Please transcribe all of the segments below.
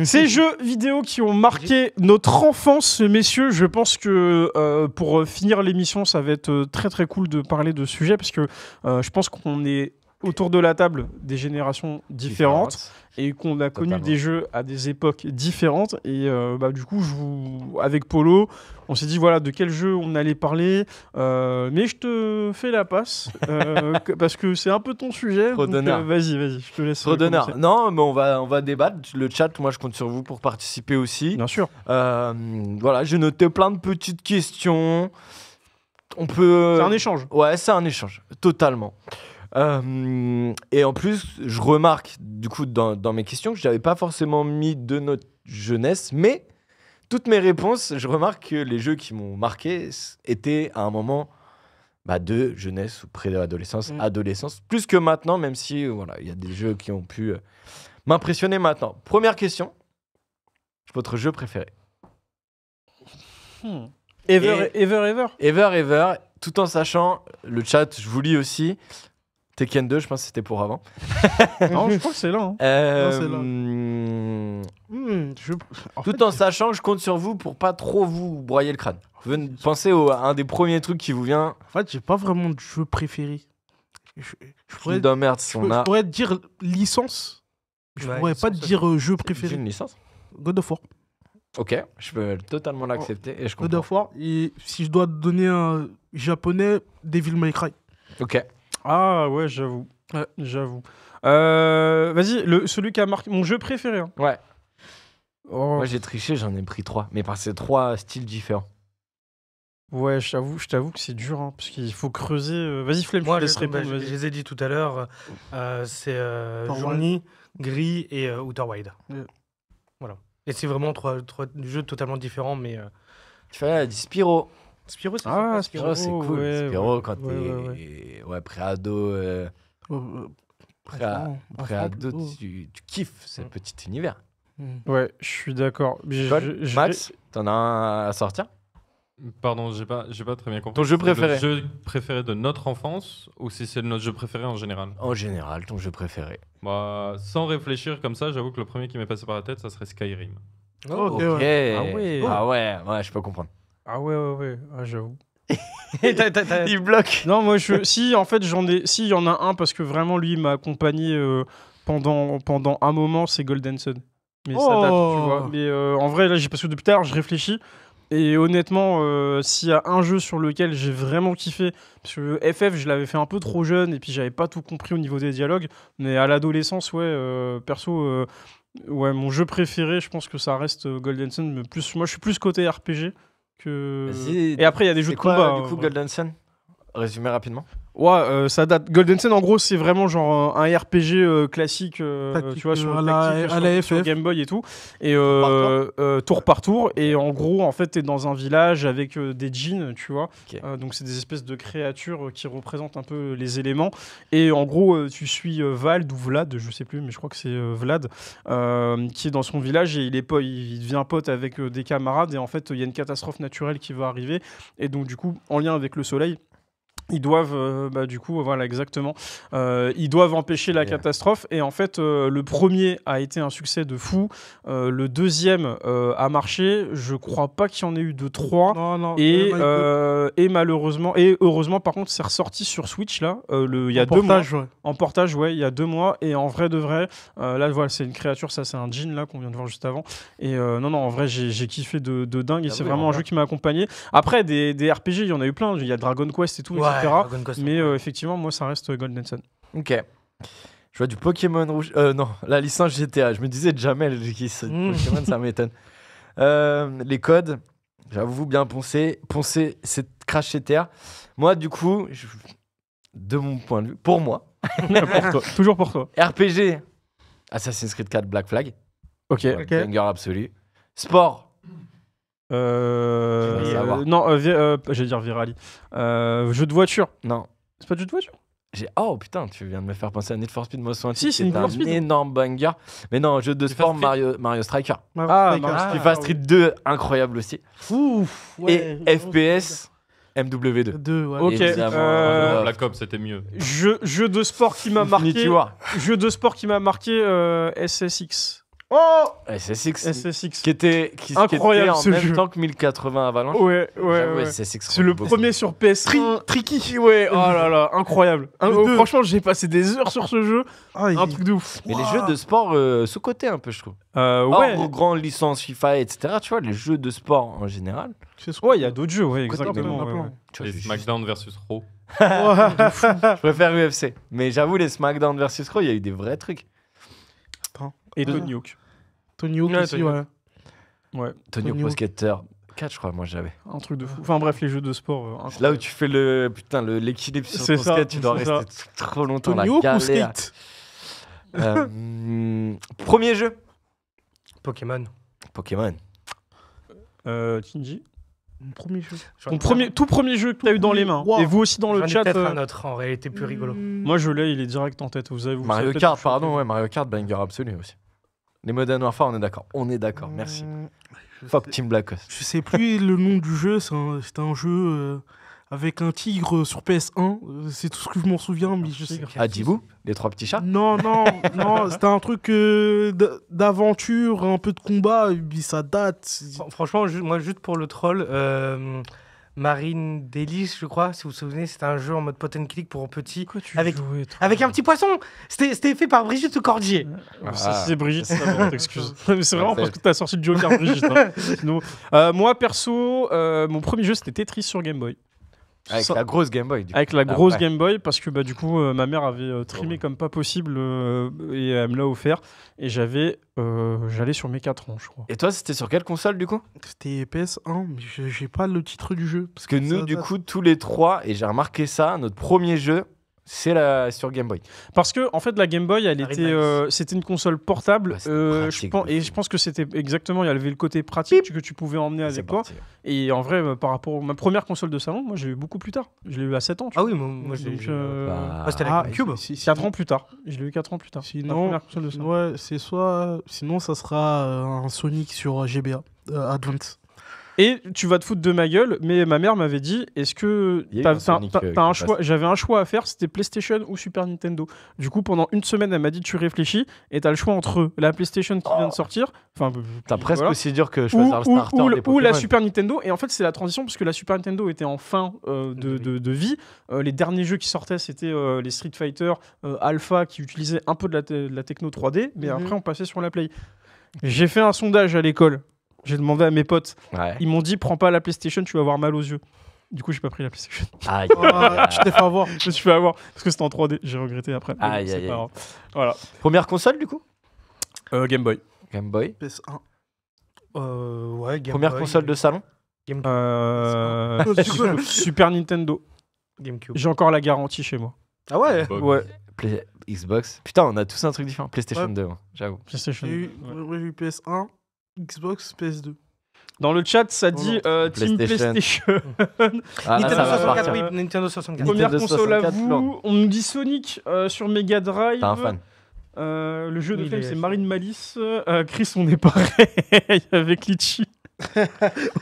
Ces jeux vidéo qui ont marqué notre enfance, messieurs, je pense que pour finir l'émission, ça va être très très cool de parler de ce sujet parce que je pense qu'on est autour de la table des générations différentes et qu'on a connu des jeux à des époques différentes. Et du coup, avec Polo, on s'est dit voilà de quel jeu on allait parler. Mais je te fais la passe parce que c'est un peu ton sujet. Vas-y, je te laisse. Non, mais on va débattre. Le chat, moi, je compte sur vous pour participer aussi. Bien sûr. Voilà, j'ai noté plein de petites questions. On peut. C'est un échange. Ouais, c'est un échange, totalement. Et en plus, je remarque du coup dans mes questions que je n'avais pas forcément mis de notre jeunesse, mais toutes mes réponses, je remarque que les jeux qui m'ont marqué étaient à un moment de jeunesse ou pré-adolescence, adolescence, plus que maintenant, même si voilà, il y a des jeux qui ont pu m'impressionner maintenant. Première question, votre jeu préféré? Ever, tout en sachant, le chat, je vous lis aussi. Tekken 2, je pense que c'était pour avant. Non, je crois que c'est là. Tout en sachant que je compte sur vous pour pas trop vous broyer le crâne. Pensez à un des premiers trucs qui vous vient. En fait, j'ai pas vraiment de jeu préféré. Je pourrais dire licence. Je pourrais pas dire jeu préféré. Une licence. God of War. Ok, je peux totalement l'accepter et je comprends. God of War. Et si je dois donner un japonais, Devil May Cry. Ok. Ah ouais, j'avoue. Vas-y, celui qui a marqué mon jeu préféré. Hein. Ouais. Moi j'ai triché, j'en ai pris 3. Mais c'est 3 styles différents. Ouais, je t'avoue que c'est dur, hein, parce qu'il faut creuser. Vas-y, Flemme, moi, je te laisse répondre. Je les ai dit tout à l'heure. C'est Journey, Gris et Outer Wild. Voilà. Et c'est vraiment 3 jeux totalement différents, mais... Tu fais Spyro. Spyro, c'est Spyro, c'est cool. Ouais, Spyro, quand t'es pré-ado, tu kiffes ce petit univers. Ouais, je suis d'accord. Max, t'en as un à sortir? Pardon, j'ai pas très bien compris. Ton jeu préféré? Le jeu préféré de notre enfance ou si c'est notre jeu préféré en général? En général, ton jeu préféré. Sans réfléchir comme ça, j'avoue que le premier qui m'est passé par la tête, ça serait Skyrim. Ok. Ah ouais, je peux comprendre. Ah ouais, j'avoue. Il bloque. Non, moi si en fait il y en a un parce que vraiment lui il m'a accompagné pendant un moment, c'est Golden Sun. Mais ça date, tu vois. Mais en vrai là, parce que depuis tard, je réfléchis et honnêtement, s'il y a un jeu sur lequel j'ai vraiment kiffé, parce que FF je l'avais fait un peu trop jeune et puis j'avais pas tout compris au niveau des dialogues, mais à l'adolescence, perso. Ouais, mon jeu préféré, je pense que ça reste Golden Sun, mais moi je suis plus côté RPG que. Et après il y a des jeux de combat. Du coup, Golden Sun, résumé rapidement. Ouais, ça date. Golden Sun, en gros, c'est vraiment genre un RPG classique, tu vois, sur la FF, sur Game Boy et tout. Et tour par tour. Et en gros, en fait, t'es dans un village avec des djinns, tu vois. Okay. Donc, c'est des espèces de créatures qui représentent un peu les éléments. Et en gros, tu suis Vald ou Vlad, je sais plus, mais je crois que c'est Vlad, qui est dans son village et il devient pote avec des camarades. Et en fait, il y a une catastrophe naturelle qui va arriver. Et donc, du coup, en lien avec le soleil, ils doivent, ils doivent empêcher la catastrophe. Et en fait, le premier a été un succès de fou. Le deuxième a marché. Je crois pas qu'il y en ait eu de 3. Non. Et malheureusement, et heureusement, par contre, c'est ressorti sur Switch là. Il y a 2 mois. En portage, ouais, il y a 2 mois. Et en vrai de vrai, là, voilà, c'est une créature. Ça, c'est un djinn là qu'on vient de voir juste avant. Et non, en vrai, j'ai kiffé de dingue. Et c'est vraiment un jeu qui m'a accompagné. Après, des RPG, il y en a eu plein. Il y a Dragon Quest et tout. Ouais. Mais effectivement, moi, ça reste Golden Sun. Ok. Je vois du Pokémon rouge. Non, la licence GTA. Je me disais Jamel, Pokémon, ça m'étonne. Les codes, j'avoue bien poncer, c'est crash GTA. Moi, du coup, de mon point de vue, pour moi, pour toi. Toujours pour toi. RPG, Assassin's Creed 4 Black Flag. Ok. Banger absolu. Sport. Non, j'allais dire Virali. Jeu de voiture. Non. C'est pas de jeu de voiture. Oh putain, tu viens de me faire penser à Need for Speed Most Wanted. Si, c'est Need for Speed. Un énorme banger. Mais non, jeu de sport, Mario Striker. FIFA Street 2, incroyable aussi. Ouf. Ouais, et FPS, MW2. Ok. Black Ops, c'était mieux. Jeu de sport qui m'a marqué. Jeu de sport qui m'a marqué, SSX. Oh SSX. Qui était incroyable en même temps que 1080 Avalanche. Ouais. SSX, c'est le premier sur PS1. Tricky. Ouais, oh là là, incroyable. Franchement, j'ai passé des heures sur ce jeu. Un truc de ouf. Mais les jeux de sport sous-cotés un peu, je trouve. Ouais. Aux grandes licences FIFA, etc. Tu vois, les jeux de sport en général. Ouais, il y a d'autres jeux, ouais, exactement. Les SmackDown versus Raw. Je préfère UFC. Mais j'avoue, les SmackDown versus Raw, il y a eu des vrais trucs. Et Tony Hawk. Tony Hawk aussi, ouais. Tony Hawk Pro Skater 4, je crois, moi j'avais. Un truc de fou. Enfin bref, les jeux de sport. Là où tu fais l'équilibre sur ton skate, tu dois rester trop longtemps. Tony Hawk ou skate Premier jeu Pokémon. Shinji. Mon premier jeu. Tout premier jeu que t'as eu dans les mains. Et vous aussi dans le chat. Peut-être un autre, en réalité plus rigolo. Moi je l'ai, il est direct en tête. Mario Kart, pardon, Mario Kart, banger absolu aussi. Les Modern Warfare, on est d'accord, merci. Fuck Team Black Ops. Je sais plus le nom du jeu, c'était un jeu avec un tigre sur PS1. C'est tout ce que je m'en souviens, mais je sais. Djibou, les 3 petits chats. Non, c'était un truc d'aventure, un peu de combat, et ça date. Franchement, moi, juste pour le troll, Marine Délice, je crois, si vous vous souvenez, c'était un jeu en mode pot and click pour un petit. Avec un petit poisson. C'était fait par Brigitte Cordier. C'est Brigitte, c'est ça, t'excuses. C'est vraiment parce que t'as sorti le Joker, Brigitte. Sinon, moi, perso, mon premier jeu, c'était Tetris sur Game Boy. Avec la grosse Game Boy. Avec la grosse Game Boy, parce que du coup, ma mère avait trimé comme pas possible et elle me l'a offert. Et j'allais sur mes 4 ans, je crois. Et toi, c'était sur quelle console du coup? C'était PS1, mais j'ai pas le titre du jeu. Parce que nous, du coup, tous les 3, et j'ai remarqué ça, notre premier jeu, c'est sur Game Boy. Parce que en fait la Game Boy c'était une console portable je pense que c'était exactement, il y avait le côté pratique que tu pouvais emmener avec toi. Et en vrai par rapport à ma première console de salon, moi j'ai eu beaucoup plus tard. Je l'ai eu à 7 ans. Ah oui, moi j'ai eu c'était la GameCube. 4 ans plus tard. Je l'ai eu 4 ans plus tard. Sinon c'est sinon ça sera un Sonic sur GBA Advance. Et tu vas te foutre de ma gueule, mais ma mère m'avait dit, est-ce que t'as un choix? J'avais un choix à faire, c'était PlayStation ou Super Nintendo. Du coup, pendant une semaine, elle m'a dit, tu réfléchis, et t'as le choix entre la PlayStation qui vient de sortir, t'as presque aussi dur que choisir le starter ou la Super Nintendo. Et en fait, c'est la transition, parce que la Super Nintendo était en fin de vie. Les derniers jeux qui sortaient, c'était les Street Fighter Alpha, qui utilisaient un peu de la techno 3D, mais après, on passait sur la Play. J'ai fait un sondage à l'école. J'ai demandé à mes potes. Ils m'ont dit, prends pas la PlayStation, tu vas avoir mal aux yeux. Du coup, j'ai pas pris la PlayStation. Je t'ai fait avoir. Je me suis fait avoir parce que c'était en 3D. J'ai regretté après. Voilà. Première console du coup Game Boy. Game Boy. PS1. Ouais, Game Première Boy, console de salon Super Nintendo. GameCube. J'ai encore la garantie chez moi. Ah ouais. Ouais. Xbox. Putain, on a tous un truc différent. PlayStation 2, j'avoue. PlayStation 2. J'ai eu PS1. Xbox, PS2. Dans le chat, ça dit Team PlayStation. Nintendo 64. Première console à vous. On nous dit Sonic sur Mega Drive. T'es un fan. Le jeu de Flame, c'est Marine Malice. Chris, on est pareil avec Litchi.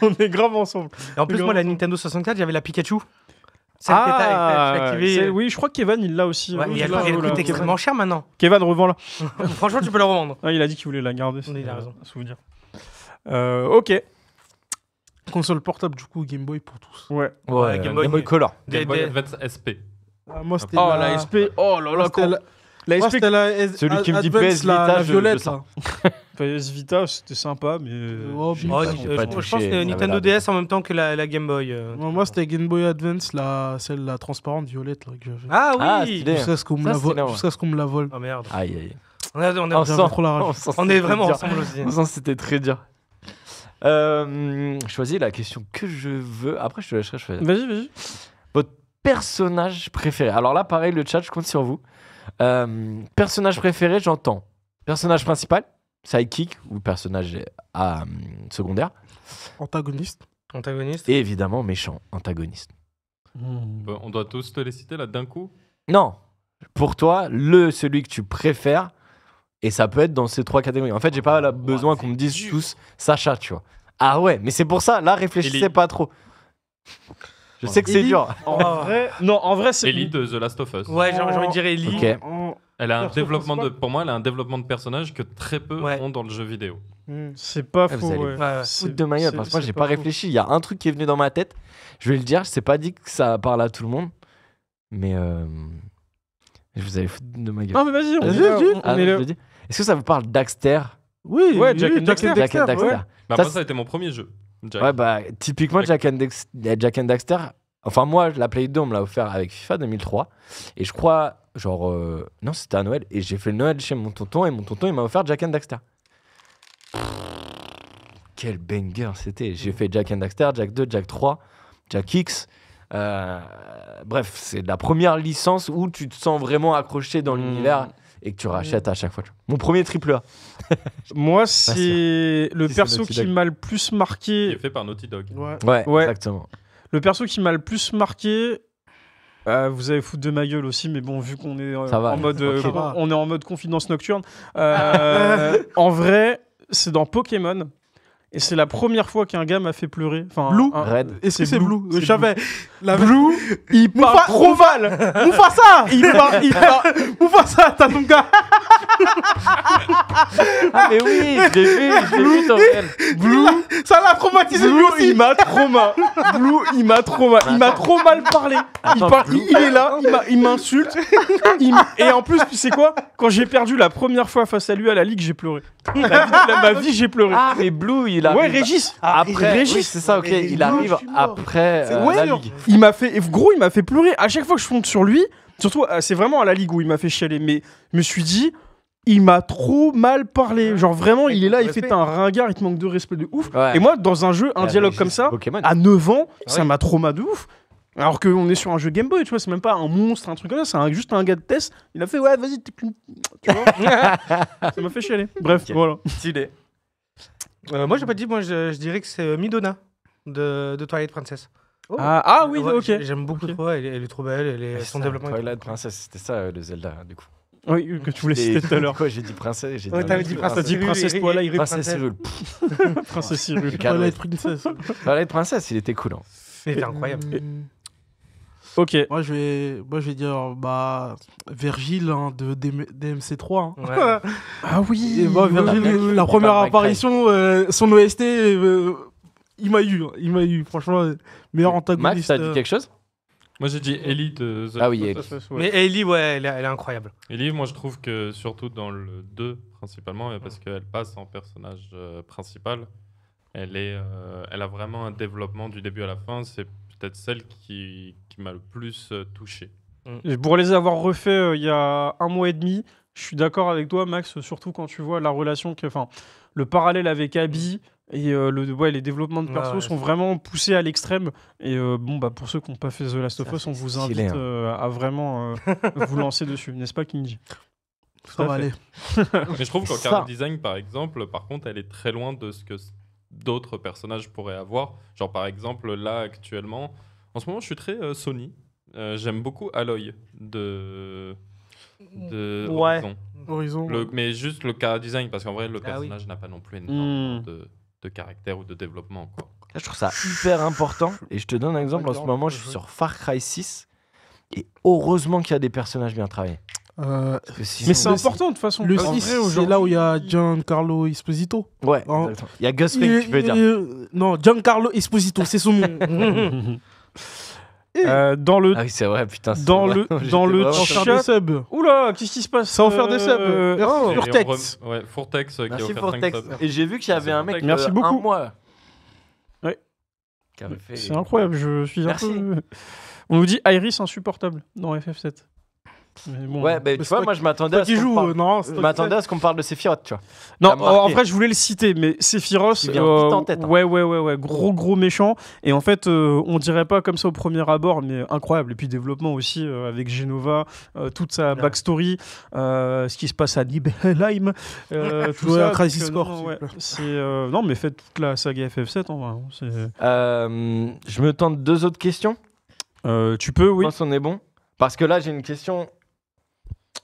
On est grave ensemble. Et en plus, moi, la Nintendo 64, j'avais la Pikachu. Oui, je crois que Kevin, il l'a aussi. Ouais, elle coûte extrêmement cher maintenant. Kevin, revends-la. Franchement, tu peux la revendre. Il a dit qu'il voulait la garder. Il a raison. Souvenir. Ok. Console portable, du coup, Game Boy pour tous. Ouais. Game Boy Color. Game Boy Advance SP. Moi, c'était la SP. Oh là là, la SP, celui qui me dit PS Vita, la violette. PS Vita, c'était sympa, mais. Je pense que Nintendo DS en même temps que la Game Boy. Moi, c'était Game Boy Advance, celle la transparente violette là, que j'avais. Ah oui. Jusqu'à ce qu'on me la vole. Oh merde. Aïe. On est trop la rage. On est vraiment ensemble aussi. On sent c'était très dur. Choisis la question que je veux. Après, je te laisserai choisir. Vas-y. Votre personnage préféré. Alors là, pareil, le chat, je compte sur vous. Personnage préféré, j'entends. Personnage principal, sidekick ou personnage secondaire. Antagoniste. Et évidemment, méchant, antagoniste. On doit tous te les citer là d'un coup? Non. Pour toi, celui que tu préfères. Et ça peut être dans ces 3 catégories. En fait, j'ai pas besoin qu'on me dise tous Sacha, tu vois. Ah ouais, mais c'est pour ça, là, réfléchissez pas trop. Je sais que c'est dur. En vrai, c'est... Ellie de The Last of Us. Ouais, j'ai envie de dire Ellie. Okay. Elle a un développement pour moi, elle a un développement de personnage que très peu ont dans le jeu vidéo. C'est pas faux. Vous allez foutre de ma gueule, parce que moi, j'ai pas réfléchi. Il y a un truc qui est venu dans ma tête. Je vais le dire. Je sais pas dit que ça parle à tout le monde, mais vous allez foutre de ma gueule. Non, mais vas-y, je dis. Est-ce que ça vous parle d'Axter? Oui, Jack and Daxter. Moi, ça a été mon premier jeu. Ouais, bah, typiquement, Jack and Daxter. Enfin, moi, la Play 2, on me l'a offert avec FIFA 2003. Et je crois, non, c'était à Noël. Et j'ai fait le Noël chez mon tonton. Et mon tonton, il m'a offert Jack and Daxter. Quel banger c'était. J'ai fait Jack and Daxter, Jack 2, Jack 3, Jack X. Bref, c'est la première licence où tu te sens vraiment accroché dans l'univers et que tu rachètes à chaque fois. Mon premier AAA. Moi, c'est le perso qui m'a le plus marqué. Qui est fait par Naughty Dog. Ouais, exactement. Le perso qui m'a le plus marqué, vous allez foutre de ma gueule aussi, mais bon, vu qu'on est en mode confidence nocturne, en vrai, c'est dans Pokémon. Et c'est la première fois qu'un gars m'a fait pleurer. Enfin, Blue Red. Est-ce que c'est Blue? Je savais. Blue, il part trop mal. Mufasa. Mufasa, t'as ton gars. Ah mais oui, je l'ai vu ton réel. Blue, ça l'a traumatisé lui aussi. Il m'a trop mal. Il m'a trop mal parlé. Il est là, il m'insulte. Et en plus, tu sais quoi? Quand j'ai perdu la première fois face à lui à la Ligue, j'ai pleuré. Ma vie, j'ai pleuré. Ah mais Blue, il arrive. Ouais, Régis. Après, Régis. oui, c'est ça, ok. Il arrive après la Ligue. Il m'a fait pleurer. À chaque fois que je fonde sur lui, surtout, c'est vraiment à la Ligue où il m'a fait chialer. Mais je me suis dit, il m'a trop mal parlé. Genre vraiment, il est là, il fait un ringard, il te manque de respect de ouf. Ouais. Et moi, dans un jeu, un dialogue comme ça, Pokémon. À 9 ans, ça m'a trop mal de ouf. Alors qu'on est sur un jeu Game Boy, tu vois, c'est même pas un monstre, un truc comme ça, c'est juste un gars de test. Il a fait, ouais, vas-y, tu vois. Ça m'a fait chialer. Bref, voilà. Stylé. Moi, j'ai pas dit, je dirais que c'est Midona de Twilight Princess. Oh. Ah oui, ouais, ok. J'aime beaucoup trop, elle est trop belle, son développement. Twilight Princess, c'était ça le Zelda, du coup. Oui, que tu voulais citer tout à l'heure. Quoi, j'ai dit princesse, t'avais dit princesse Twilight. Princesse Cyril. Princesse Cyril. Twilight Princess. Twilight Princess, il était cool. C'était incroyable. Ok. Moi, je vais dire Virgile de DMC3. Hein. Ouais. Ah oui. Virgile, la première apparition, son OST, il m'a eu. Franchement, meilleur antagoniste. Max, t'as dit quelque chose? Moi, j'ai dit Ellie de The Ah oui, Ellie. Mais Ellie, ouais, elle est incroyable. Ellie, moi, je trouve que surtout dans le 2, principalement, parce qu'elle passe en personnage principal, elle a vraiment un développement du début à la fin. C'est peut-être celle qui m'a le plus touché. Pour les avoir refaits il y a 1 mois et demi, je suis d'accord avec toi, Max, surtout quand tu vois la relation, le parallèle avec Abby. Et les développements de perso sont vraiment poussés à l'extrême. Et pour ceux qui n'ont pas fait The Last of Us, on vous invite à vraiment vous lancer dessus. N'est-ce pas, Kinji? Ça va aller. Mais je trouve qu'en character design, par exemple, elle est très loin de ce que d'autres personnages pourraient avoir. Genre, par exemple, là, actuellement, en ce moment, je suis très Sony. J'aime beaucoup Aloy de Horizon. Mais juste le character design, parce qu'en vrai, le personnage n'a pas non plus énormément de caractère ou de développement, quoi. Là, je trouve ça hyper important. Et je te donne un exemple. En ce moment, je suis sur Far Cry 6. Et heureusement qu'il y a des personnages bien travaillés. Mais c'est important de toute façon. Le 6, c'est là où il y a Giancarlo Esposito. Ouais, il y a Gus Fring, tu veux dire. Non, Giancarlo Esposito, c'est son nom. Dans le... Ah oui, c'est vrai, putain. Dans le chat... Oula, qu'est-ce qui se passe? Ça va faire des subs. Furtex. Ouais, Furtex qui a offert 5 subs. Et j'ai vu qu'il y avait un mec Merci beaucoup. 1 mois. Ouais. Fait... C'est incroyable, je suis un peu... On nous dit Iris insupportable dans FF7. Bon, ouais, tu vois, moi je m'attendais à ce qu'on parle de Sephiroth, tu vois. Non, en vrai, je voulais le citer, mais Sephiroth, il vient vite en tête. Hein. Ouais, gros méchant. Et en fait, on dirait pas comme ça au premier abord, mais incroyable. Et puis développement aussi avec Genova, toute sa backstory, ce qui se passe à Nibelheim, tout ça. Crisis Core. Non, mais faites toute la saga FF7 en vrai. Je me tente 2 autres questions. Tu peux, oui. Je pense qu'on est bon. Parce que là, j'ai une question.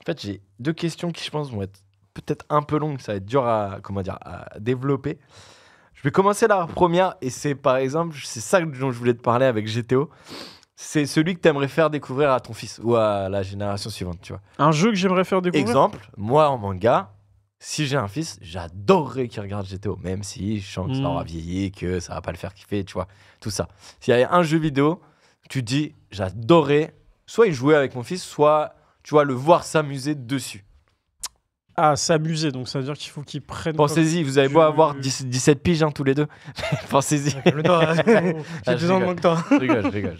En fait, j'ai 2 questions qui, je pense, vont être peut-être un peu longues. Ça va être dur à développer. Je vais commencer la première. Et c'est, par exemple, c'est ça dont je voulais te parler avec GTO. c'est celui que t'aimerais faire découvrir à ton fils ou à la génération suivante, tu vois. Un jeu que j'aimerais faire découvrir. Exemple, moi en manga, si j'ai un fils, j'adorerais qu'il regarde GTO, même si je sens que ça aura vieilli, que ça va pas le faire kiffer, tu vois, tout ça. S'il y a un jeu vidéo, tu te dis, j'adorerais soit y jouer avec mon fils, soit, tu vois, le voir s'amuser dessus. Ah, s'amuser, donc ça veut dire qu'il faut qu'ils prennent... Pensez-y, vous avez beau avoir 17 piges tous les deux. Pensez-y. J'ai 2 ans de moins que toi. Je rigole.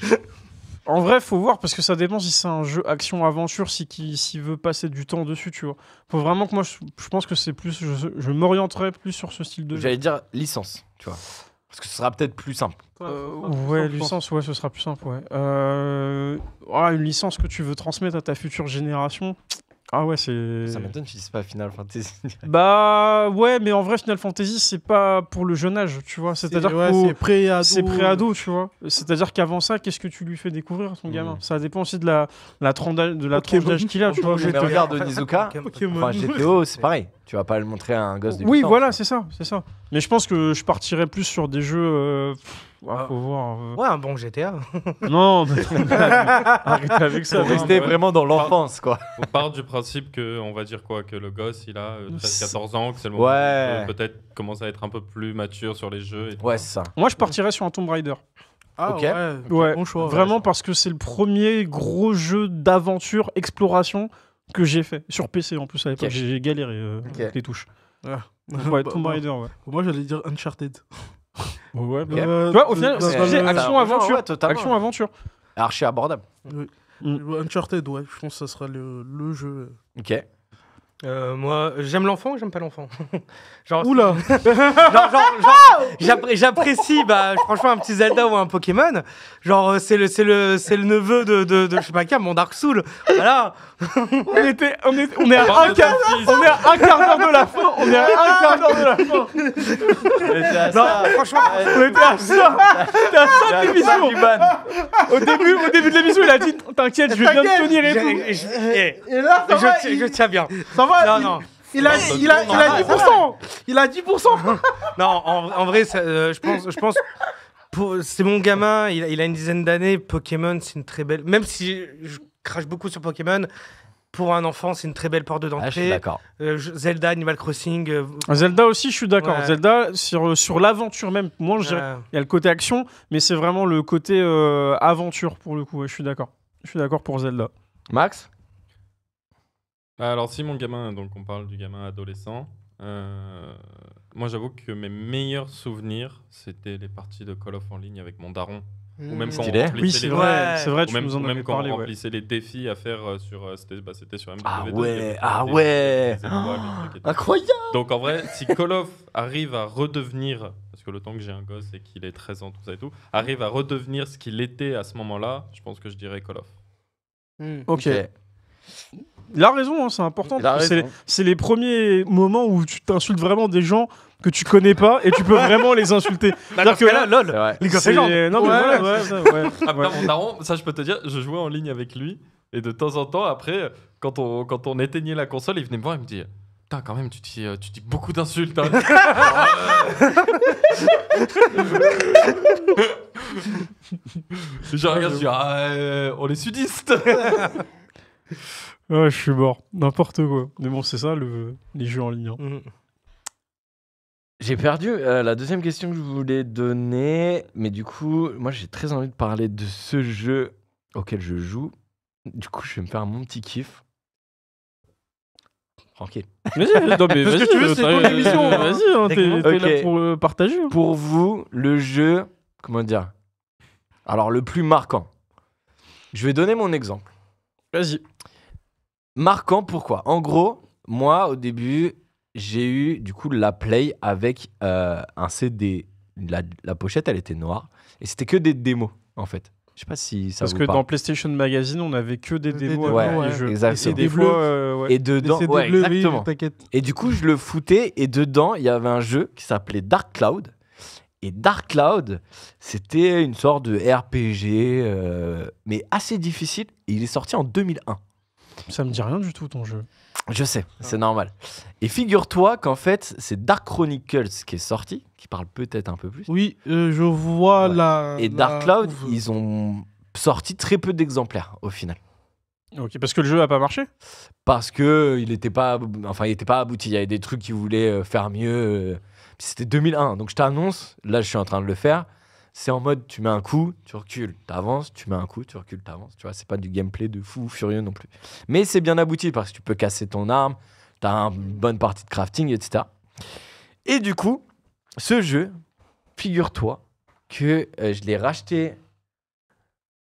En vrai, faut voir parce que ça dépend si c'est un jeu action-aventure, s'il veut passer du temps dessus, tu vois. Faut vraiment que moi, je pense que c'est plus... Je m'orienterais plus sur ce style de jeu. J'allais dire licence, tu vois. Parce que ce sera peut-être plus simple. Ouais, licence, ouais, ce sera plus simple, ouais. Une licence que tu veux transmettre à ta future génération... Ah ouais, c'est... Ça m'étonne que tu dises pas Final Fantasy. Bah ouais, mais en vrai, Final Fantasy, c'est pas pour le jeune âge, tu vois. C'est-à-dire c'est pré-ado. C'est pré-ado, tu vois. C'est-à-dire qu'avant ça, qu'est-ce que tu lui fais découvrir à ton gamin? Ça dépend aussi de la tranche d'âge qu'il a, tu vois. Mais regarde Onizuka, enfin GTO, c'est pareil. Tu vas pas le montrer à un gosse de 8 ans. Oui, voilà, c'est ça. Mais je pense que je partirais plus sur des jeux... faut voir. Ouais, un bon GTA. Non, mais arrêtez avec ça. Faut rester vraiment dans l'enfance, quoi. On part du principe que, on va dire quoi, que le gosse, il a 13-14 ans, que c'est le moment où il peut peut-être commencer à être un peu plus mature sur les jeux. Et ouais, c'est ça. Moi, je partirais sur un Tomb Raider. Ah ok. Ouais, bon choix. vraiment parce que c'est le premier gros jeu d'aventure, exploration que j'ai fait. Sur PC en plus à l'époque, j'ai galéré avec les touches. Ouais, Tomb Raider, ouais. Moi, j'allais dire Uncharted. Ouais, tu vois, au final, c'est action-aventure. Action-aventure. Archi abordable. Uncharted, ouais, je pense que ça sera le jeu. Ok. Moi, j'aime l'enfant ou j'aime pas l'enfant? Genre, oula. J'apprécie, franchement, un petit Zelda ou un Pokémon. Genre, c'est le neveu de je sais pas quoi, mon Dark Souls. Voilà. On est à un quart d'heure de la fin. Non, franchement, on était à ça. C'était à ça l'émission. Au début de l'émission, il a dit t'inquiète, je vais bien te tenir et tout. Et là, je tiens bien. Ça va. Non. Il a 10%. Il a 10%. Non, en vrai, je pense. C'est mon gamin, il a une dizaine d'années. Pokémon, c'est une très belle. Même si je crache beaucoup sur Pokémon, pour un enfant, c'est une très belle porte d'entrée. Je suis d'accord. Zelda, Animal Crossing. Zelda aussi, je suis d'accord. Ouais. Zelda, sur l'aventure même. Moi, je dirais, il y a le côté action, mais c'est vraiment le côté aventure pour le coup. Ouais, je suis d'accord. Je suis d'accord pour Zelda. Max? Alors, si mon gamin, donc on parle du gamin adolescent, moi j'avoue que mes meilleurs souvenirs, c'était les parties de Call of en ligne avec mon daron. Ou même quand on remplissait oui, c'est vrai, tu nous en avais parlé. Quand on remplissait les défis à faire sur... C'était sur Ah MW2. ouais. Incroyable. Donc en vrai, si Call of arrive à redevenir, parce que le temps que j'ai un gosse et qu'il ait 13 ans, tout ça et tout, arrive à redevenir ce qu'il était à ce moment-là, je pense que je dirais Call of. Ok. Il a raison, hein, c'est important. C'est les premiers moments où tu t'insultes vraiment des gens que tu connais pas et tu peux vraiment les insulter. C'est-à-dire que là, LOL, les gars, non, mais ouais. Après, mon daron, ça je peux te dire, je jouais en ligne avec lui et de temps en temps, après, quand on éteignait la console, il venait me voir et me dit putain, quand même, tu dis beaucoup d'insultes. Hein. Je regarde, je dis on est sudistes. Ouais, je suis mort. N'importe quoi. Mais bon, c'est ça, les jeux en ligne. Hein. J'ai perdu la deuxième question que je voulais donner. Mais du coup, moi, j'ai très envie de parler de ce jeu auquel je joue. Du coup, je vais me faire mon petit kiff. Tranquille. Vas-y, c'est ton émission. Vas-y, t'es là pour partager. Pour vous, le jeu, comment dire? Alors, le plus marquant. Je vais donner mon exemple. Vas-y. Marquant, pourquoi? En gros, moi, au début, j'ai eu du coup la Play avec un CD. La pochette, elle était noire. Et c'était que des démos, en fait. Je sais pas si ça Parce vous que parle. dans PlayStation Magazine, on avait que des démos avec les jeux. Exactement. Et des fois, Et dedans, exactement. T'inquiète. Et du coup, je le foutais. Et dedans, il y avait un jeu qui s'appelait Dark Cloud. Et Dark Cloud, c'était une sorte de RPG, mais assez difficile. Et il est sorti en 2001. Ça me dit rien du tout, ton jeu. Je sais, c'est normal. Et figure-toi qu'en fait, c'est Dark Chronicles qui est sorti, qui parle peut-être un peu plus. Oui, je vois la... Et Dark Cloud, ils ont sorti très peu d'exemplaires au final. Ok, parce que le jeu a pas marché. Parce que il était pas abouti. Il y avait des trucs qui voulaient faire mieux. C'était 2001, donc je t'annonce, là je suis en train de le faire. C'est en mode tu mets un coup, tu recules, t'avances, tu mets un coup, tu recules, t'avances. Tu vois, c'est pas du gameplay de fou furieux non plus. Mais c'est bien abouti parce que tu peux casser ton arme, t'as une bonne partie de crafting, etc. Et du coup, ce jeu, figure-toi que je l'ai racheté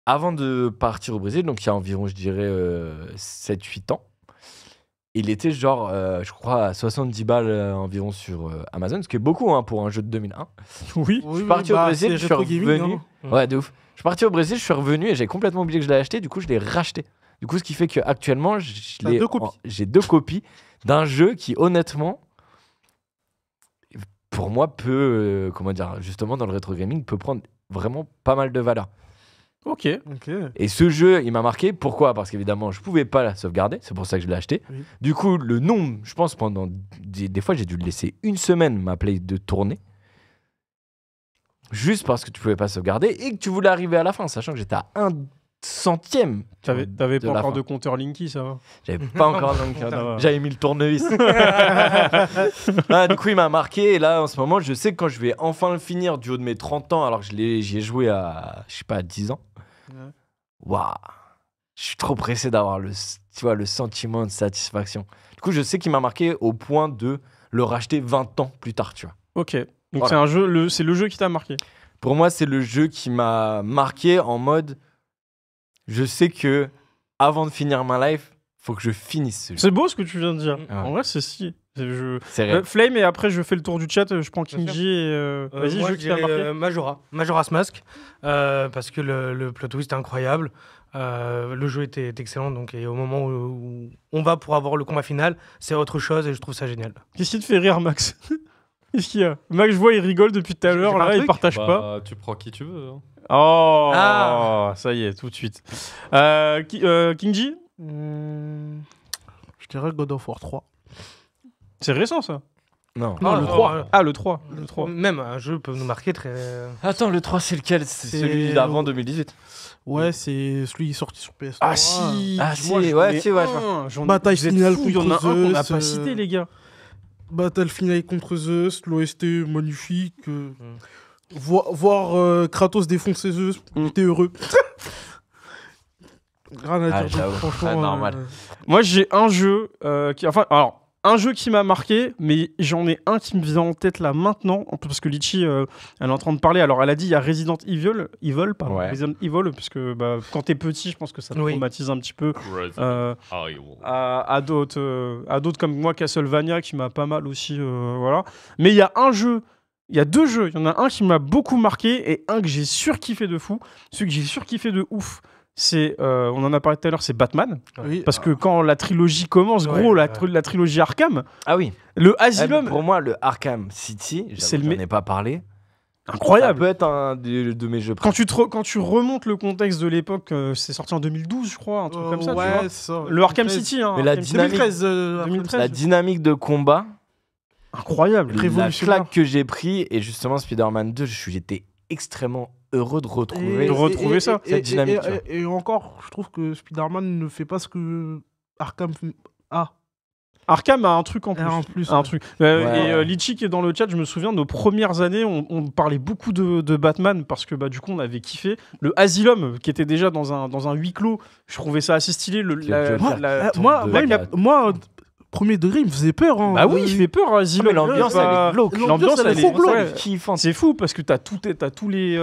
avant de partir au Brésil, donc il y a environ, je dirais, 7-8 ans. Il était genre, je crois, à 70 balles environ sur Amazon, ce qui est beaucoup hein, pour un jeu de 2001. Oui. Je suis parti au Brésil, je suis revenu. Ouais, de ouf. Je suis parti au Brésil, je suis revenu et j'ai complètement oublié que je l'ai acheté, du coup je l'ai racheté. Du coup, ce qui fait qu'actuellement, j'ai 2 copies d'un jeu qui, honnêtement, pour moi, peut, justement, dans le rétro gaming, peut prendre vraiment pas mal de valeur. Ok. Et ce jeu, il m'a marqué. Pourquoi ? Parce qu'évidemment, je pouvais pas la sauvegarder. C'est pour ça que je l'ai acheté. Oui. Du coup, le nombre, je pense, pendant des fois, j'ai dû le laisser une semaine, ma play de tourner. Juste parce que tu pouvais pas sauvegarder et que tu voulais arriver à la fin, sachant que j'étais à 1/100e. T'avais pas encore de compteur Linky, ça va ? J'avais pas encore de compteur. J'avais mis le tournevis. Du coup, il m'a marqué. Et là, en ce moment, je sais que quand je vais enfin le finir du haut de mes 30 ans, alors que j'y ai joué à, je sais pas, à 10 ans. Waouh, je suis trop pressé d'avoir le sentiment de satisfaction. Du coup, je sais qu'il m'a marqué au point de le racheter 20 ans plus tard, tu vois. Ok, donc voilà. C'est le jeu qui t'a marqué. Pour moi, c'est le jeu qui m'a marqué en mode, je sais que avant de finir ma life, faut que je finisse ce jeu. C'est beau ce que tu viens de dire. En vrai, c'est si. C'est Flame, et après je fais le tour du chat, je prends Kinji et vas-y, moi, jeu qui t'a marqué. Majora's Mask, parce que le plot twist est incroyable, le jeu était excellent, donc, et au moment où on va pour avoir le combat final, c'est autre chose et je trouve ça génial. Qu'est-ce qui te fait rire, Max? Qu'est-ce qu'il y a? Max, je vois, il rigole depuis tout à l'heure, là, il partage pas. Tu prends qui tu veux. Hein. Oh, ça y est, tout de suite. Kinji? Je dirais God of War 3. C'est récent, ça? Non, le 3. Le 3. Même un jeu peut nous marquer très... Attends, le 3, c'est lequel? C'est celui d'avant 2018. Ouais, c'est celui qui est sorti sur PS3. Ah si, Bataille finale contre Zeus. Il y en a un qu'on n'a pas cité, les gars. Bataille finale contre Zeus, l'OST magnifique. Voir Kratos défoncer Zeus, j'étais heureux. Rien à dire, franchement. Normal. Moi, j'ai un jeu un jeu qui m'a marqué, mais j'en ai un qui me vient en tête là maintenant, parce que Litchi, elle est en train de parler. Alors, elle a dit il y a Resident Evil, Resident Evil, parce que quand t'es petit, je pense que ça te traumatise un petit peu. À d'autres comme moi, Castlevania, qui m'a pas mal aussi, voilà. Mais il y a un jeu. Il y a 2 jeux. Il y en a un qui m'a beaucoup marqué et un que j'ai surkiffé de fou. Celui que j'ai surkiffé de ouf, c'est, on en a parlé tout à l'heure, c'est Batman. Oui. Parce que quand la trilogie commence, la trilogie Arkham, le Asylum... Pour moi, le Arkham City, j'en ai pas parlé. Incroyable. Ça peut être un de mes jeux préférés. Quand tu remontes le contexte de l'époque, c'est sorti en 2012, je crois, un truc comme ça. Ouais, tu vois. ça. Le Arkham City. Hein, mais la dynamique, 2013. La dynamique de combat... Incroyable. La claque que j'ai pris, et justement Spider-Man 2, j'étais extrêmement heureux de retrouver cette dynamique. Et encore, je trouve que Spider-Man ne fait pas ce que Arkham a. Arkham a un truc en plus. Un truc. Et Litchi qui est dans le chat, je me souviens, nos premières années, on parlait beaucoup de Batman parce que du coup, on avait kiffé. Le Asylum, qui était déjà dans un huis clos, je trouvais ça assez stylé. Moi, premier degré, il me faisait peur. Hein. Bah oui, il fait peur, Asylum. Mais l'ambiance, elle est glauque. L'ambiance, elle est kiffante. C'est fou parce que t'as tous les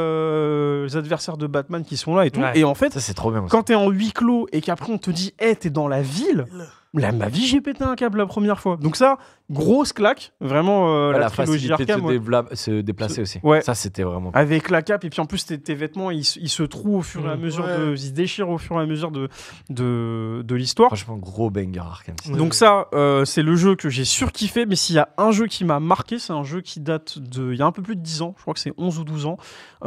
adversaires de Batman qui sont là et tout. Ouais. Et en fait, ça, c'est trop bien quand t'es en huis clos et qu'après on te dit, t'es dans la ville. Là, ma vie, j'ai pété un câble la première fois. Donc ça, grosse claque, vraiment la trilogie Arkham. Se déplacer aussi. Ouais. Ça, c'était vraiment. Avec la cape et puis en plus tes vêtements, ils se trouent au fur et à mesure ils se déchirent au fur et à mesure de l'histoire. Franchement, gros banger Arkham. Donc ça, c'est le jeu que j'ai surkiffé. Mais s'il y a un jeu qui m'a marqué, c'est un jeu qui date il y a un peu plus de 10 ans. Je crois que c'est 11 ou 12 ans.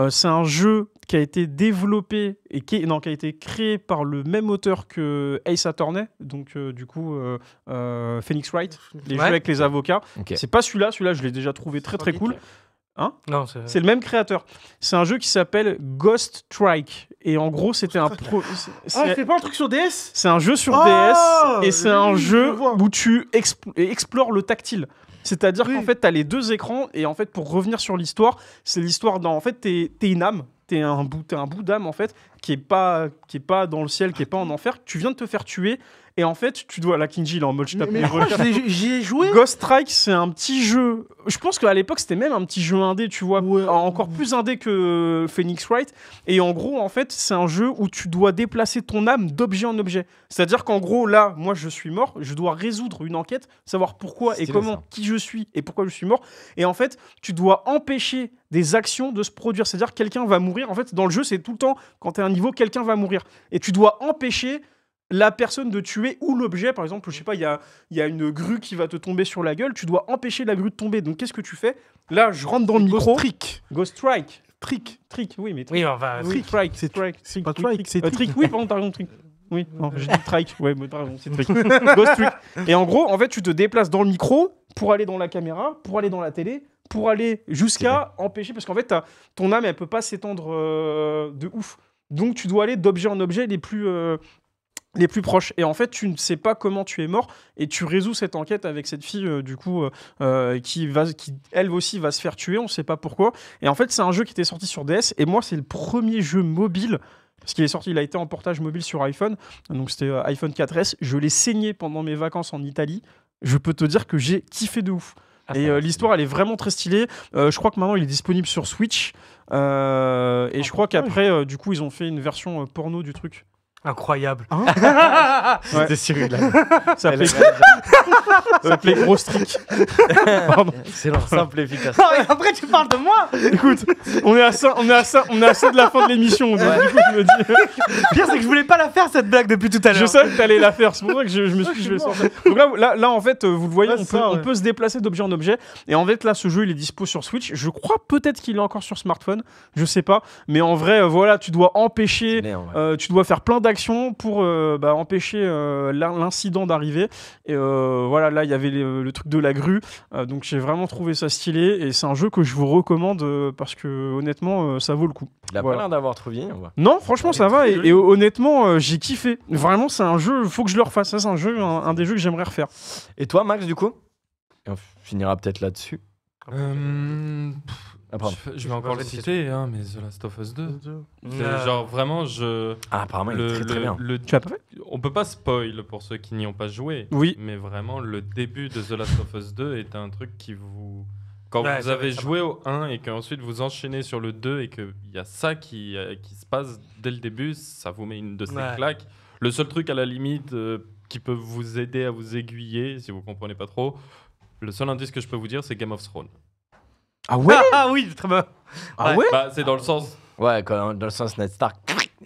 C'est un jeu qui a été développé et qui a été créé par le même auteur que Ace Attorney, donc du coup Phoenix Wright, les jeux avec les avocats. Okay. C'est pas celui-là je l'ai déjà trouvé très très cool. Hein? Non, c'est le même créateur. C'est un jeu qui s'appelle Ghost Strike. Et en gros, c'était c'est pas un truc sur DS? C'est un jeu sur DS. Et c'est un jeu où tu explores le tactile. C'est-à-dire qu'en fait, t'as les deux écrans. Et en fait, pour revenir sur l'histoire, c'est l'histoire en fait, t'es une âme. T'es un bout d'âme, en fait, qui est pas dans le ciel, qui est pas en enfer. Tu viens de te faire tuer. Et en fait, tu dois... La Kinji, il est en mode... J'y ai joué. Ghost Strike, c'est un petit jeu... Je pense qu'à l'époque, c'était même un petit jeu indé, tu vois. Ouais. Encore plus indé que Phoenix Wright. Et en gros, en fait, c'est un jeu où tu dois déplacer ton âme d'objet en objet. C'est-à-dire qu'en gros, là, moi, je suis mort. Je dois résoudre une enquête, savoir pourquoi et comment, qui je suis et pourquoi je suis mort. Et en fait, tu dois empêcher des actions de se produire. C'est-à-dire que quelqu'un va mourir. En fait, dans le jeu, c'est tout le temps, quand tu es à un niveau, quelqu'un va mourir. Et tu dois empêcher la personne de tuer ou l'objet. Par exemple, je sais pas, il y a une grue qui va te tomber sur la gueule, tu dois empêcher la grue de tomber. Donc qu'est-ce que tu fais? Là, je rentre dans le micro. Ghost Strike. Trick, oui, mais oui, enfin, Strike, c'est Strike. C'est pas Strike, c'est Trick. Oui, pardon, t'as raison, Trick. Oui, non, je dis Strike. Ouais, mais t'as raison, c'est Trick. Ghost Trick. Et en gros, en fait, tu te déplaces dans le micro pour aller dans la caméra, pour aller dans la télé, pour aller jusqu'à empêcher, parce qu'en fait, ton âme, elle peut pas s'étendre de ouf. Donc, tu dois aller d'objet en objet les plus proches. Et en fait, tu ne sais pas comment tu es mort et tu résous cette enquête avec cette fille, qui, elle aussi, va se faire tuer. On ne sait pas pourquoi. Et en fait, c'est un jeu qui était sorti sur DS. Et moi, c'est le premier jeu mobile. Parce qu'il est sorti, il a été en portage mobile sur iPhone. Donc, c'était iPhone 4S. Je l'ai saigné pendant mes vacances en Italie. Je peux te dire que j'ai kiffé de ouf. Et l'histoire, elle est vraiment très stylée. Je crois que maintenant, il est disponible sur Switch. Et je crois qu'après, du coup, ils ont fait une version porno du truc. Incroyable. C'était Cyril. Ça s'appelait Gros Trick. C'est leur simple et efficace. Après, tu parles de moi. Écoute, on est à ça de la fin de l'émission. Donc, du coup, je me dis. Pire, c'est que je voulais pas la faire cette blague depuis tout à l'heure. Je savais que t'allais la faire. C'est pour ça que je me suis dit, je vais sortir. Donc là, en fait, vous le voyez, on peut se déplacer d'objet en objet. Et en fait, là, ce jeu, il est dispo sur Switch. Je crois peut-être qu'il est encore sur smartphone. Je sais pas. Mais en vrai, voilà, tu dois empêcher. Tu dois faire plein d'actions pour empêcher l'incident d'arriver. Et voilà, là, il y avait le truc de la grue. Donc, j'ai vraiment trouvé ça stylé. Et c'est un jeu que je vous recommande parce que, honnêtement, ça vaut le coup. Il a pas l'air d'avoir trop vieilli. Non, franchement, ça va. Et honnêtement, j'ai kiffé. Vraiment, c'est un jeu, faut que je le refasse. Ça, c'est un jeu, un des jeux que j'aimerais refaire. Et toi, Max, du coup? Et on finira peut-être là-dessus. Je vais encore le citer, hein, mais The Last of Us 2. Genre vraiment, apparemment, il est très bien. Tu l'as pas fait? On peut pas spoil pour ceux qui n'y ont pas joué. Oui. Mais vraiment, le début de The Last of Us 2 est un truc qui vous... Quand vous avez joué au 1 et qu'ensuite vous enchaînez sur le 2 et qu'il y a ça qui se passe dès le début, ça vous met une de ces claques. Le seul truc à la limite qui peut vous aider à vous aiguiller, si vous comprenez pas trop, le seul indice que je peux vous dire, c'est Game of Thrones. Ah ouais? Ah oui, très bien. Ah ouais? Bah, c'est dans le sens... Ouais, dans le sens Ned Stark.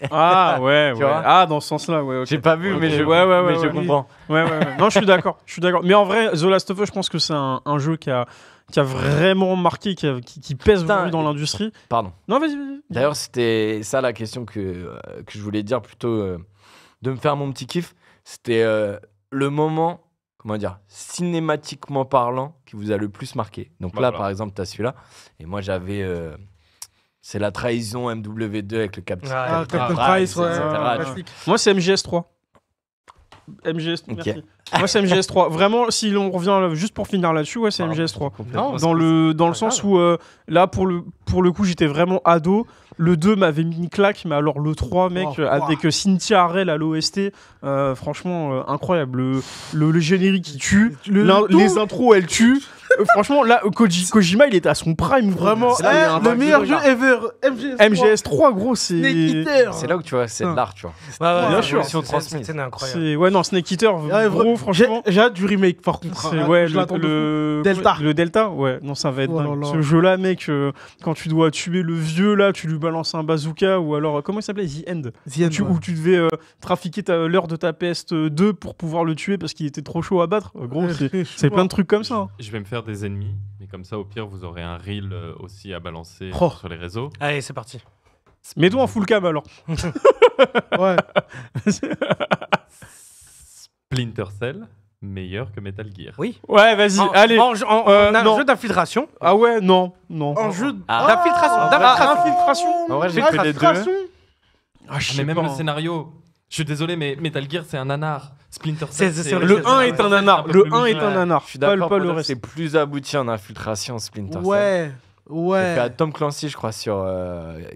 Ah ouais. Ah, dans ce senslà, ouais. Okay. J'ai pas vu, mais je comprends. Ouais. Non, je suis d'accord. Mais en vrai, The Last of Us, je pense que c'est un jeu qui a vraiment marqué, qui pèse vraiment dans l'industrie. Pardon. Non, vas-y. D'ailleurs, c'était ça la question que je voulais dire, plutôt de me faire mon petit kiff. C'était le moment, comment dire, cinématiquement parlant, qui vous a le plus marqué. Donc là, par exemple, t'as celui-là. Et moi, j'avais... c'est la trahison MW2 avec le Captain Price, Moi, c'est MGS3. Merci. Moi, c'est MGS3. Vraiment, si on revient juste pour finir là-dessus, c'est MGS3. Dans le sens où, là, pour le coup, j'étais vraiment ado. Le 2 m'avait mis une claque, mais alors le 3, mec, avec Cynthia Harrell à l'OST, franchement, incroyable. Le générique qui tue, les intros, elles tuent. Franchement, là, Kojima, il était à son prime, vraiment. Le meilleur jeu ever. MGS3, gros, c'est... Snake Eater. C'est là où tu vois, c'est de l'art, tu vois. Bien sûr. Cette scène est incroyable. Ouais, non, Snake Eater, gros, franchement. J'ai hâte du remake, par contre. Le Delta. Le Delta, ouais. Non, ça va être dingue. Ce jeu-là, mec, quand tu dois tuer le vieux, là, tu lui balances un bazooka, ou alors, comment il s'appelait? The End. Où tu devais trafiquer l'heure de ta PS2 pour pouvoir le tuer parce qu'il était trop chaud à battre. Gros, c'est plein de trucs comme ça. Je vais me faire des ennemis, mais comme ça, au pire, vous aurez un reel aussi à balancer sur les réseaux. Allez, c'est parti. Mets-toi en full cam alors. Ouais. Splinter Cell. meilleur que Metal Gear. Oui. Ouais, vas-y, allez. En jeu d'infiltration. Ah ouais, non. En jeu d'infiltration. En vrai, j'ai fait les deux. Mais même le scénario. Je suis désolé, mais Metal Gear, c'est un nanar. Splinter Cell, le 1 est un nanar. Le 1 est un nanar. Je suis d'accord, pas le reste. C'est plus abouti en infiltration, Splinter Ouais. Cell. J'ai fait à Tom Clancy, je crois, sur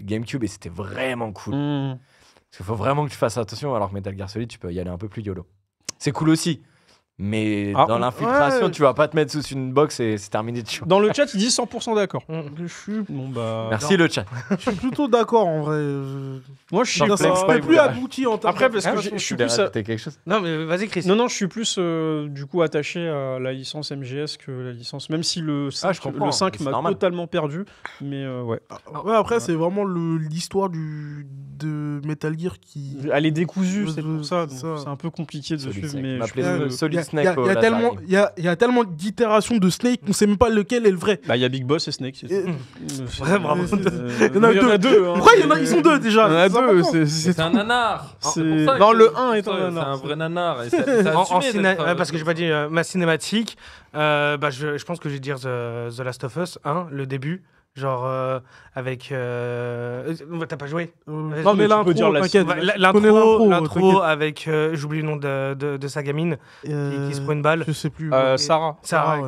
GameCube, et c'était vraiment cool. Parce qu'il faut vraiment que tu fasses attention, alors que Metal Gear Solid, tu peux y aller un peu plus YOLO. C'est cool aussi. Mais dans l'infiltration, tu vas pas te mettre sous une box et c'est terminé. Dans le chat, ils disent 100% d'accord. Merci le chat. Je suis plutôt d'accord en vrai. Moi, je suis plus abouti en temps. Après, parce que je suis plus. quelque chose. Non, mais vas-y, Chris. Non, je suis plus du coup attaché à la licence MGS que la licence. Même si le 5 m'a totalement perdu. Mais ouais. Ouais, après, c'est vraiment l'histoire de Metal Gear qui. Elle est décousue, c'est pour ça. C'est un peu compliqué de suivre. Mais il y a tellement d'itérations de Snake qu'on sait même pas lequel est le vrai. Bah il y a Big Boss et Snake. Ouais, bravo. Il y en a deux. Pourquoi ils sont deux déjà? Il y en a deux. C'est un nanar. Non, le 1 est un nanar. C'est un vrai nanar. Parce que j'ai pas dit ma cinématique. Je pense que je vais dire The Last of Us 1, le début. Genre avec t'as pas joué? Non mais l'intro, t'inquiète. L'intro avec j'oublie le nom de sa gamine qui se prend une balle. Je sais plus. Sarah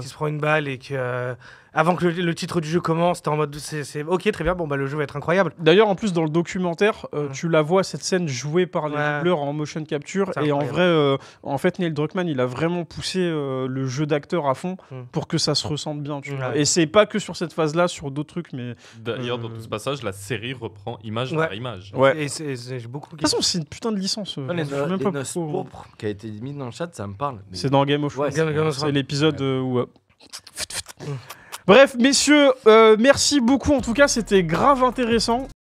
qui se prend une balle et que avant que le titre du jeu commence, t'es en mode c'est ok, très bien, bon bah le jeu va être incroyable. D'ailleurs, en plus dans le documentaire, tu la vois cette scène jouée par les doubleurs en motion capture et en vrai, en fait Neil Druckmann il a vraiment poussé le jeu d'acteur à fond pour que ça se ressente bien. Tu vois. Et c'est pas que sur cette phase-là, sur d'autres trucs, mais d'ailleurs dans tout ce passage, la série reprend image par image. Ouais. Et j'ai beaucoup. De toute façon, c'est une putain de licence. Les Noces pourpres qui a été mis dans le chat, ça me parle. C'est dans Game of Thrones. C'est l'épisode où. Bref, messieurs, merci beaucoup. En tout cas, c'était grave intéressant.